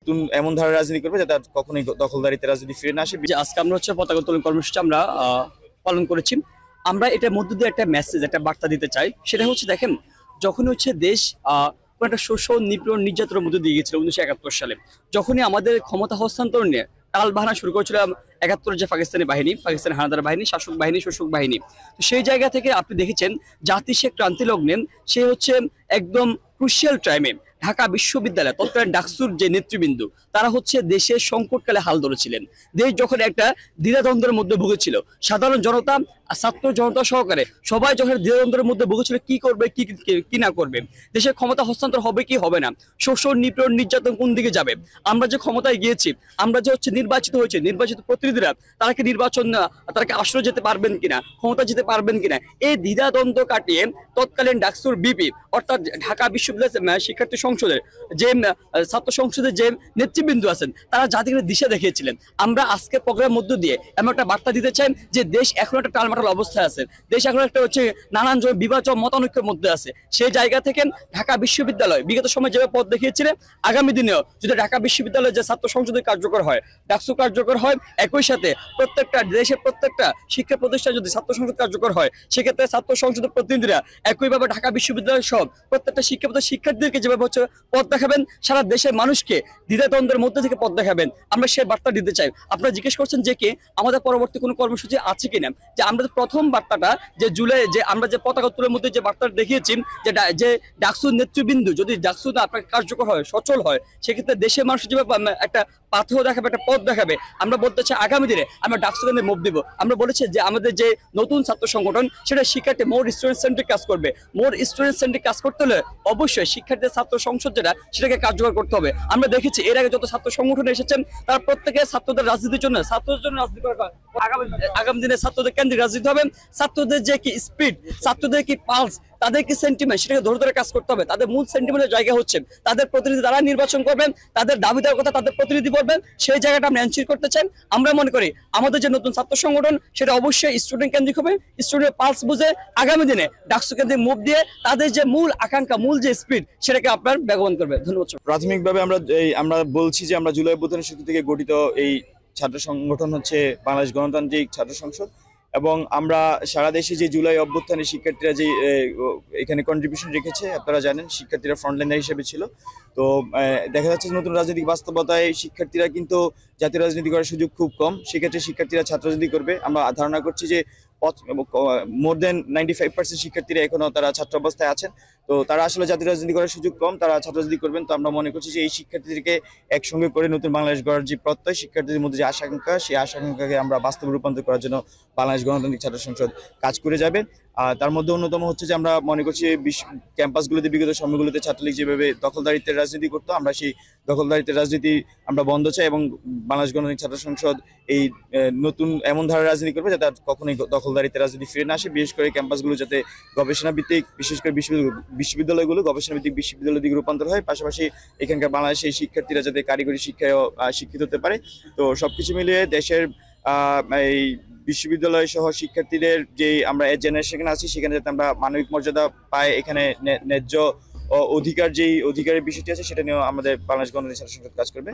নতুন এমন ধারার রাজনীতি করবে যাতে আর কখনোই দখলদারিতে রাজনীতি ফিরে না আসে। যে আজকে আমরা পতাকা উত্তোলন কর্মসূচি আমরা পালন করেছি। আমরা এটার মধ্য দিয়ে একটা মেসেজ, একটা বার্তা দিতে চাই। সেটা দেখেন, যখন দেশ একটা শোষণ, নিপীড়ন, নির্যাতনের মধ্যে দিয়ে গিয়েছিল 1971 সালে, যখনই আমাদের ক্ষমতা হস্তান্তর নিয়ে টাল বাহানা শুরু করেছিল 71 যে পাকিস্তানি বাহিনী, পাকিস্তানি হানাদার বাহিনী, শাসক বাহিনী, শোষক বাহিনী। তো সেই জায়গা থেকে আপনি দেখেছেন জাতি সে ক্রান্তি লগ্নে সে একদম ক্রুশিয়াল টাইমে ঢাকা বিশ্ববিদ্যালয় তৎকালীন ডাকসুর যে নেতৃবৃন্দ তারা দেশের সংকটকালে হাল ধরেছিলেন। দেশ যখন একটা দ্বিধাদ্বন্দ্বের মধ্যে ভুগেছিল, সাধারণ জনতা, ছাত্র জনতা সহকারে সবাই যখন দ্বিধাদ্বন্দ্বের মধ্যে ভুগেছিল কি করবে কি না করবে, দেশের ক্ষমতা হস্তান্তর হবে কি হবে না, শোষণ, নিপীড়ন, নির্যাতন কোন দিকে যাবে। আমরা যে ক্ষমতায় গিয়েছি, আমরা যে নির্বাচিত হয়েছে, নির্বাচিত প্রতিনিধিরা তারা কি নির্বাচন, তারা কি আসলে যেতে পারবেন কিনা, ক্ষমতা যেতে পারবেন কিনা, এই দ্বিধাদ্বন্দ্ব কাটিয়ে তৎকালীন ডাকসুর বিপি অর্থাৎ ঢাকা বিশ্ববিদ্যালয় শিক্ষার্থী সংসদের যে ছাত্র সংসদের যে নেতৃবৃন্দ আছেন তারা জাতিকে দিশা দেখিয়েছিলেন। আমরা আজকে প্রোগ্রামের মধ্য দিয়ে এমন একটা বার্তা দিতে চাই যে দেশ এখন একটা টালমাটাল অবস্থায় আছে, দেশ এখন একটা নানান বিভাজন মতানৈক্যের মধ্যে আছে। সেই জায়গা থেকে ঢাকা বিশ্ববিদ্যালয় বিগত সময় যেভাবে পথ দেখিয়েছিলেন, আগামী দিনেও যদি ঢাকা বিশ্ববিদ্যালয়ে যে ছাত্র সংসদের কার্যকর হয়, ডাকসু কার্যকর হয়, একই সাথে প্রত্যেকটা দেশের প্রত্যেকটা শিক্ষা প্রতিষ্ঠান যদি ছাত্র সংসদ কার্যকর হয়, সেক্ষেত্রে ছাত্র সংসদের প্রতিনিধিরা একইভাবে ঢাকা বিশ্ববিদ্যালয় সহ প্রত্যেকটা শিক্ষার্থীদেরকে যেভাবে পথ দেখাবেন, সারা দেশের মানুষকে দ্বিধাদ্বন্দ্বের মধ্যে থেকে পথ দেখাবেন, আমরা সেই বার্তা দিতে চাই। আপনারা জিজ্ঞেস করছেন যে কি আমাদের পরবর্তী কোনো কর্মসূচি আছে কিনা, যে আমরা প্রথম বার্তাটা যে জুলাই যে আমরা যে পতাকা উত্তোলনের মধ্যে যে বার্তাটা দেখিয়েছি যে ডাকসুর নেতৃবৃন্দ যদি ডাকসু আপনার কার্যকর হয়, সচল হয়, সেক্ষেত্রে দেশের মানুষ যেভাবে একটা পাথর দেখাবে, একটা পথ দেখাবে, আমরা বলতে চাই আগামী দিনে আমরা ডাকসুকে মুভ দিব। আমরা বলেছি যে আমাদের যে নতুন ছাত্র সংগঠন সেটা শিক্ষার্থী মোর স্টুডেন্ট সেন্ট্রিক কাজ করবে। মোর স্টুডেন্ট সেন্ট্রিক কাজ করতে হলে অবশ্যই শিক্ষার্থীদের ছাত্র সংসদ যেটা সেটাকে কার্যকর করতে হবে। আমরা দেখেছি এর আগে যত ছাত্র সংগঠন এসেছেন তারা প্রত্যেকে ছাত্রদের রাজনীতির জন্য, ছাত্রদের জন্য রাজনীতি করা, আগামী দিনে ছাত্রদের কেন্দ্রিক রাজনীতি হবে। ছাত্রদের যে কি স্পিড, ছাত্রদের কি পালস, তাদের কি সেন্টিমেন্ট, সেটাকে ধরে ধরে কাজ করতে হবে। তাদের মূল সেন্টিমেন্টের জায়গা তাদের প্রতিনিধি তারা নির্বাচন করবেন, তাদের দাবি দেওয়ার কথা তাদের প্রতিনিধি বলবেন, সেই জায়গাটা আমরা এনশিওর করতে চান। আমরা মনে করি আমাদের যে নতুন ছাত্র সংগঠন সেটা অবশ্যই স্টুডেন্ট কেন্দ্রিক হবে, স্টুডেন্টের পালস বুঝে আগামী দিনে ডাকসু কেন্দ্রিক মুভ দিয়ে তাদের যে মূল আকাঙ্ক্ষা, মূল যে স্পিড সেটাকে আপনার ব্যবহার করবে। ধন্যবাদ। প্রাথমিকভাবে আমরা বলছি যে আমরা জুলাই অভ্যুত্থানের শক্তি থেকে গঠিত এই ছাত্র সংগঠন বাংলাদেশ গণতান্ত্রিক ছাত্র সংসদ, এবং আমরা সারা দেশে যে জুলাই অভ্যুত্থানে শিক্ষার্থীরা যে এখানে কন্ট্রিবিউশন রেখেছে, আপনারা জানেন শিক্ষার্থীরা ফ্রন্টলাইনার হিসেবে ছিল। তো দেখা যাচ্ছে নতুন রাজনৈতিক বাস্তবতায় শিক্ষার্থীরা কিন্তু জাতীয় রাজনীতি করার সুযোগ খুব কম, সেক্ষেত্রে শিক্ষার্থীরা ছাত্র রাজনীতি করবে। আমরা ধারণা করছি যে মোর দেন 95% শিক্ষার্থীরা এখনো তারা ছাত্র অবস্থায় আছেন। তো তারা আসলে জাতীয় রাজনীতি করার সুযোগ কম, তারা ছাত্র রাজনীতি করবেন। তো আমরা মনে করছি যে এই শিক্ষার্থীদেরকে একসঙ্গে করে নতুন বাংলাদেশ গড়ার যে প্রত্যয়, শিক্ষার্থীদের মধ্যে যে আশাকাঙ্ক্ষা, সেই আশাকাঙ্ক্ষাকে আমরা বাস্তবে রূপান্তর করার জন্য বাংলাদেশ গণতান্ত্রিক ছাত্র সংসদ কাজ করে যাবে। তার মধ্যে অন্যতম যে আমরা মনে করছি ক্যাম্পাসগুলোতে বিগত সময়গুলোতে ছাত্রলীগ যেভাবে দখলদারিত্বের রাজনীতি করতো, আমরা সেই দখলদারিত্বের রাজনীতি আমরা বন্ধ চাই, এবং বাংলাদেশ গণতান্ত্রিক ছাত্র সংসদ এই নতুন এমন ধারার রাজনীতি করবে যাতে আর কখনোই দখলদারিত্বের রাজনীতি ফিরে না আসে। বিশেষ করে ক্যাম্পাসগুলো যাতে গবেষণা ভিত্তিক, বিশেষ করে বিশ্ববিদ্যালয়গুলো গবেষণা ভিত্তিক বিশ্ববিদ্যালয়ের দিকে রূপান্তর হয়, পাশাপাশি এখানকার বাংলাদেশের শিক্ষার্থীরা যাতে কারিগরি শিক্ষায়ও শিক্ষিত হতে পারে। তো সবকিছু মিলিয়ে দেশের এই বিশ্ববিদ্যালয় সহ শিক্ষার্থীদের যে আমরা জেনারেশন আছি সেখানে যাতে আমরা মানবিক মর্যাদা পাই, এখানে ন্যায্য অধিকারের বিষয়টি আছে সেটা নিয়েও আমাদের বাংলাদেশ গণতান্ত্রিক ছাত্র সংসদ কাজ করবে।